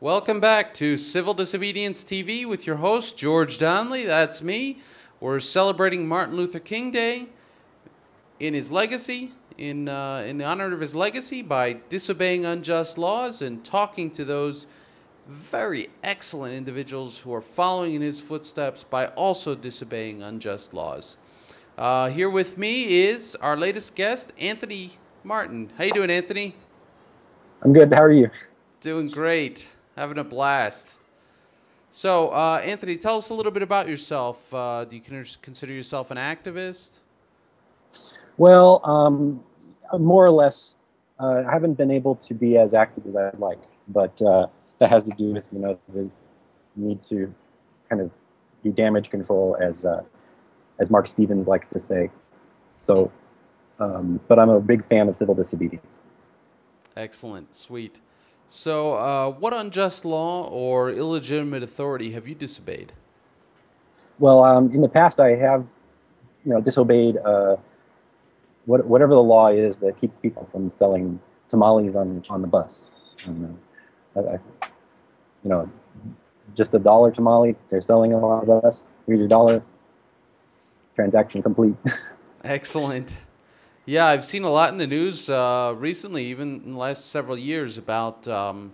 Welcome back to Civil Disobedience TV with your host, George Donnelly. That's me. We're celebrating Martin Luther King Day in his legacy, in the honor of his legacy, by disobeying unjust laws and talking to those very excellent individuals who are following in his footsteps by also disobeying unjust laws. Here with me is our latest guest, Anthony Martin. How you doing, Anthony? I'm good. How are you? Doing great. Having a blast. So, Anthony, tell us a little bit about yourself. Do you consider yourself an activist? Well, more or less, I haven't been able to be as active as I'd like, but that has to do with the need to kind of do damage control, as Mark Stevens likes to say. So, but I'm a big fan of civil disobedience. Excellent. Sweet. So, what unjust law or illegitimate authority have you disobeyed? Well, in the past, I have disobeyed whatever the law is that keeps people from selling tamales on the bus. And, you know, just a dollar tamale they're selling them on the bus. Here's your dollar. Transaction complete. Excellent. Yeah, I've seen a lot in the news recently, even in the last several years, about out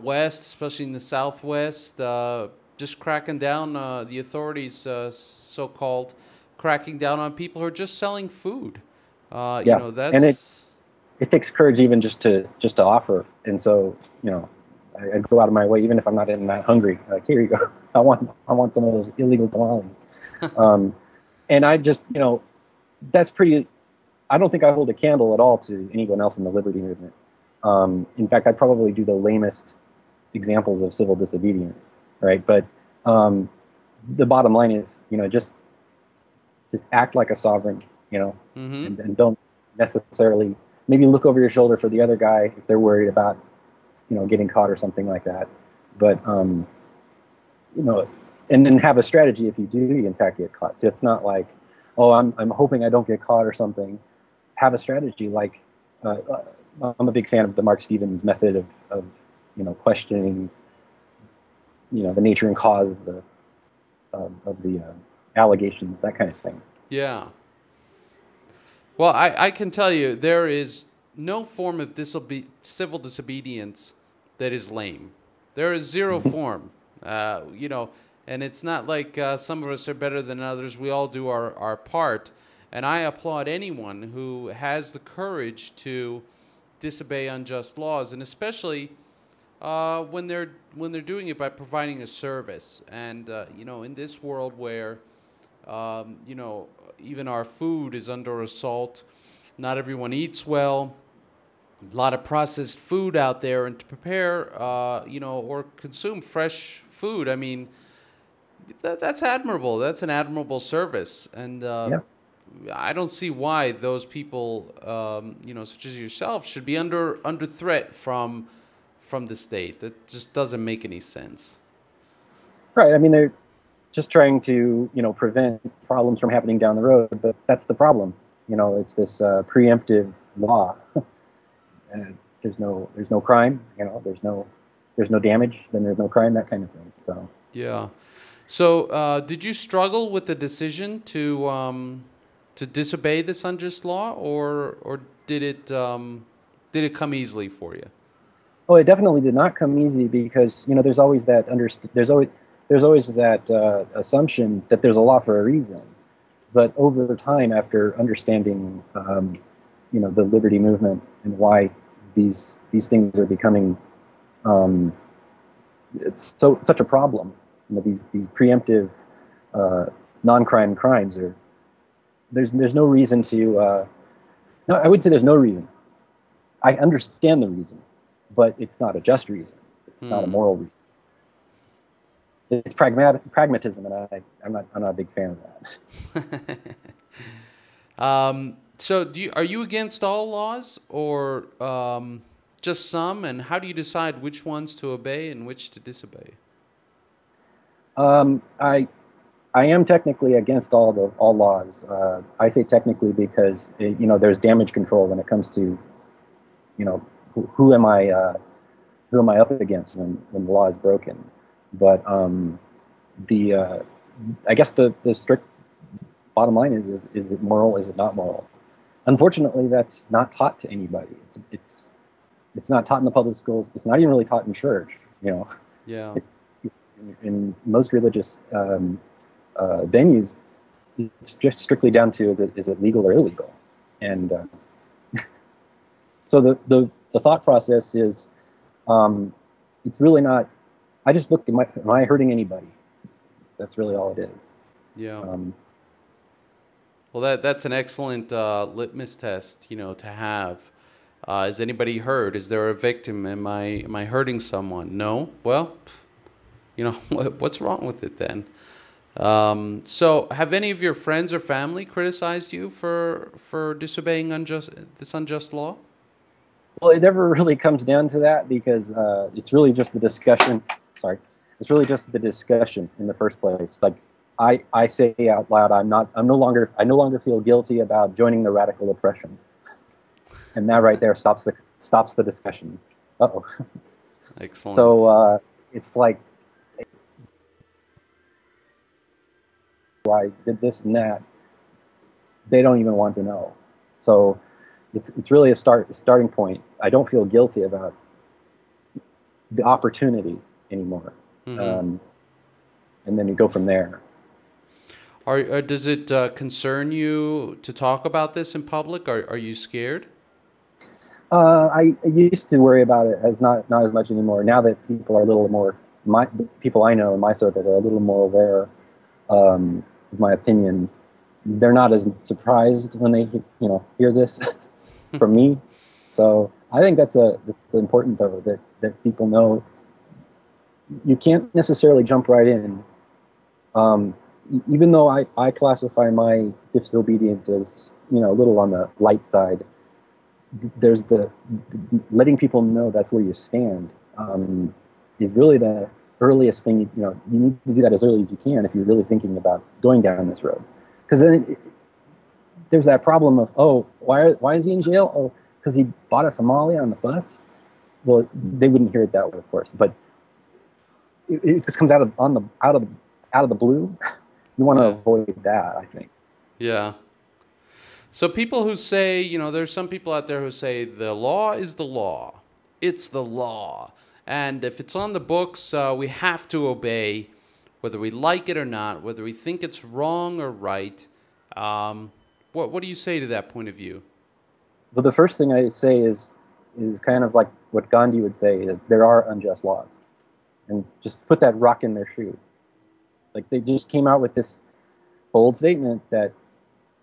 west, especially in the Southwest, just cracking down. The authorities, so-called, cracking down on people who are just selling food. Yeah, and it That's it takes courage even just to offer. And so I go out of my way even if I'm not hungry. Like, here you go. I want some of those illegal tamales. Um, and I just that's pretty. I don't think I hold a candle at all to anyone else in the liberty movement. In fact, I probably do the lamest examples of civil disobedience, right? But the bottom line is, just act like a sovereign, mm-hmm. and don't necessarily maybe look over your shoulder for the other guy if they're worried about, getting caught or something like that. But you know, and then have a strategy if you do, in fact, get caught. So it's not like, oh, I'm hoping I don't get caught or something. Have a strategy. Like, I'm a big fan of the Mark Stevens method of questioning, the nature and cause of the allegations, that kind of thing. Yeah. Well, I can tell you there is no form of civil disobedience that is lame. There is zero form, and it's not like some of us are better than others. We all do our part. And I applaud anyone who has the courage to disobey unjust laws, and especially when they're doing it by providing a service. And in this world where even our food is under assault. Not everyone eats well. A lot of processed food out there, and to prepare, or consume fresh food. I mean, that's admirable. That's an admirable service, and Yeah. I don't see why those people, such as yourself, should be under threat from the state. That just doesn't make any sense. Right. I mean, they're just trying to, prevent problems from happening down the road. But that's the problem. It's this preemptive law. And there's no crime. There's no damage. Then there's no crime. That kind of thing. So Yeah. So, did you struggle with the decision to disobey this unjust law, or did it come easily for you? oh, it definitely did not come easy because there's always that there's always that assumption that there's a law for a reason. But over time, after understanding the liberty movement and why these things are becoming it's such a problem. These preemptive non-crime crimes are there's no reason to no, I would say there's no reason. I understand the reason, but it's not a just reason. It's not a Hmm. moral reason. It's pragmatism, and I'm not a big fan of that. So, are you against all laws, or just some? And how do you decide which ones to obey and which to disobey? I am technically against all laws. I say technically because there's damage control when it comes to who am I who am I up against when the law is broken? But the I guess the strict bottom line is it moral? Is it not moral? Unfortunately, that's not taught to anybody. It's not taught in the public schools. It's not even really taught in church. You know, Yeah. in most religious venues, it's just strictly down to is it legal or illegal, and so the thought process is it's really not. I just look at am I hurting anybody? That's really all it is. Yeah. Um, Well, that's an excellent litmus test, to have. Is anybody hurt? Is there a victim? Am I hurting someone? No. Well, what's wrong with it then? So, have any of your friends or family criticized you for disobeying this unjust law? well, it never really comes down to that because it's really just the discussion. Sorry, it's really just the discussion in the first place. Like I say out loud, I no longer feel guilty about joining the radical oppression, and that right there stops the discussion. Uh-oh. Excellent. So it's like I did this and that. They don't even want to know. So it's really a starting point. I don't feel guilty about the opportunity anymore, Mm-hmm. and then you go from there. Does it concern you to talk about this in public? Are you scared? I used to worry about it as not as much anymore. Now that people are a little more, the people I know in my circle are a little more aware of my opinion. They're not as surprised when they hear this from me. So I think that's important though that people know you can't necessarily jump right in. Even though I classify my disobedience as a little on the light side, there's the letting people know that's where you stand is really the earliest thing. You need to do that as early as you can if you're really thinking about going down this road, because then there's that problem of, oh, why is he in jail? Oh, because he bought a Somali on the bus. Well, they wouldn't hear it that way, of course, but it just comes out of the blue. You want to Yeah. avoid that, I think. Yeah. So people who say, there's some people out there who say the law is the law. It's the law. And if it's on the books, we have to obey, whether we like it or not, whether we think it's wrong or right. What do you say to that point of view? Well, the first thing I say is kind of like what Gandhi would say, that there are unjust laws, and just put that rock in their shoe. Like they just came out with this bold statement that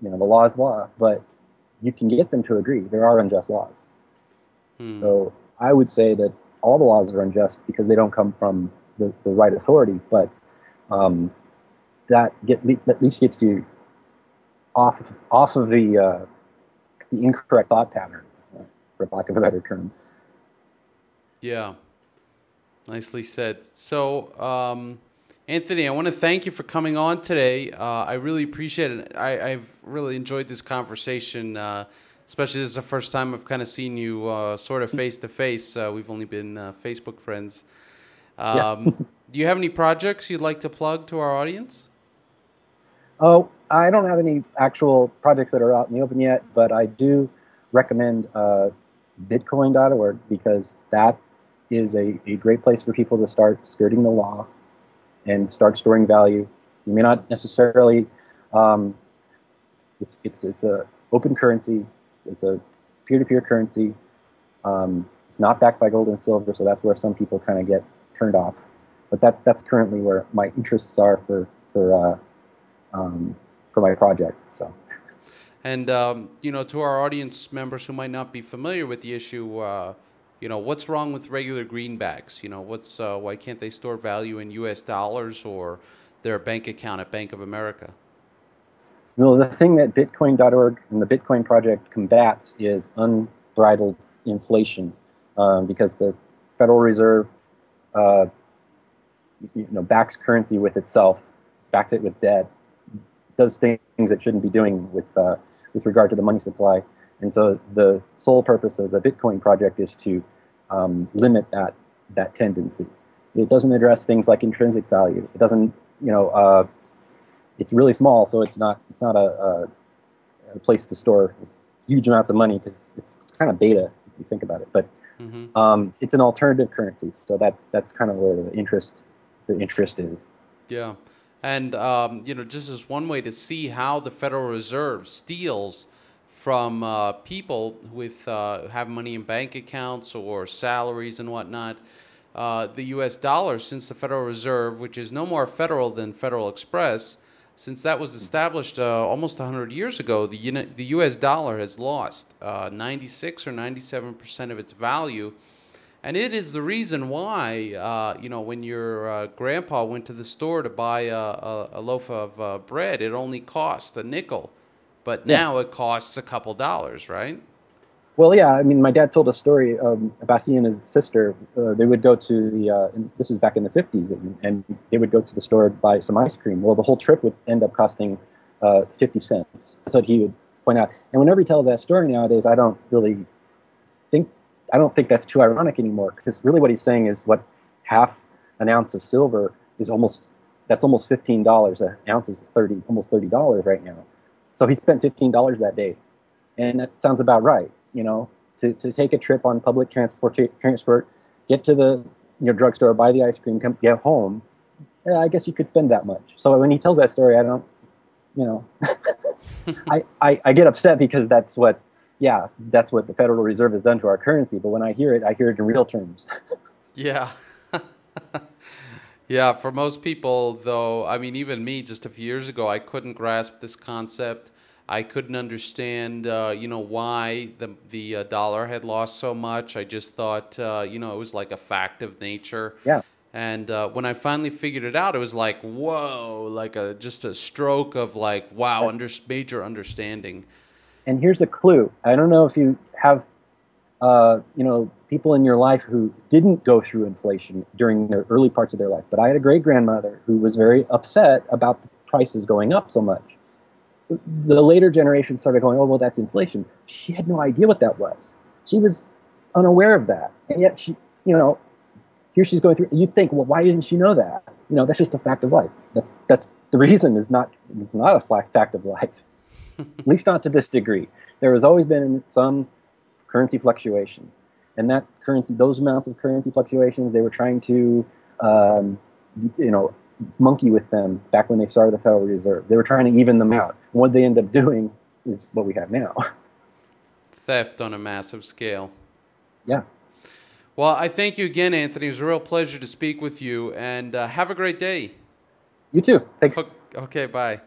the law is law, but you can get them to agree there are unjust laws. Hmm. So I would say that all the laws are unjust because they don't come from the right authority, but that at least gets you off of the incorrect thought pattern, for lack of a better term. Yeah. Nicely said. So, Anthony, I want to thank you for coming on today. I really appreciate it. I've really enjoyed this conversation, especially this is the first time I've kind of seen you sort of face to face. We've only been Facebook friends. Yeah. Do you have any projects you'd like to plug to our audience? Oh, I don't have any actual projects that are out in the open yet, but I do recommend Bitcoin.org because that is a great place for people to start skirting the law and start storing value. You may not necessarily. It's a open currency. It's a peer-to-peer currency. It's not backed by gold and silver, so that's where some people kind of get turned off. But that's currently where my interests are for my projects. So. And to our audience members who might not be familiar with the issue, what's wrong with regular greenbacks? Why can't they store value in U.S. dollars or their bank account at Bank of America? Well, the thing that Bitcoin.org and the Bitcoin project combats is unbridled inflation, because the Federal Reserve, backs currency with itself, backs it with debt, does things it shouldn't be doing with regard to the money supply. And so the sole purpose of the Bitcoin project is to limit that that tendency. It doesn't address things like intrinsic value. It doesn't, it's really small, so it's not a place to store huge amounts of money because it's kind of beta if you think about it. But it's an alternative currency, so that's kind of where the interest is. Yeah. And, just as one way to see how the Federal Reserve steals from people with have money in bank accounts or salaries and whatnot, the U.S. dollar, since the Federal Reserve, which is no more federal than Federal Express, since that was established almost 100 years ago, the U.S. dollar has lost 96 or 97% of its value. And it is the reason why, when your grandpa went to the store to buy a loaf of bread, it only cost a nickel. But Yeah. now it costs a couple dollars, right? Well, yeah. I mean, my dad told a story about he and his sister. They would go to and this is back in the 50s, and they would go to the store to buy some ice cream. Well, the whole trip would end up costing 50 cents. That's what he would point out. And whenever he tells that story nowadays, I don't think that's too ironic anymore, because really what he's saying is what half an ounce of silver is almost $15. An ounce is almost $30 right now. So he spent $15 that day, and that sounds about right. To take a trip on public transport, get to the drugstore, buy the ice cream, come get home. Yeah, I guess you could spend that much. So when he tells that story, I don't, I get upset because that's what the Federal Reserve has done to our currency. But when I hear it in real terms. Yeah. Yeah, for most people, though, I mean, even me, just a few years ago, I couldn't grasp this concept. I couldn't understand, why the dollar had lost so much. I just thought, it was like a fact of nature. Yeah. And when I finally figured it out, it was like, whoa, like just a stroke of like, wow, major understanding. And here's a clue. I don't know if you have, people in your life who didn't go through inflation during the early parts of their life. But I had a great-grandmother who was very upset about the prices going up so much. The later generation started going, oh, well, that's inflation. She had no idea what that was. She was unaware of that. And yet she, here she's going through, you'd think, well, why didn't she know that? That's just a fact of life. That's the reason it's not a fact of life. At least not to this degree. There has always been some currency fluctuations, and those amounts of currency fluctuations, they were trying to, monkey with them back when they started the Federal Reserve. They were trying to even them out. And what they end up doing is what we have now. Theft on a massive scale. Yeah. Well, I thank you again, Anthony. It was a real pleasure to speak with you, and have a great day. You too. Thanks. Okay, bye.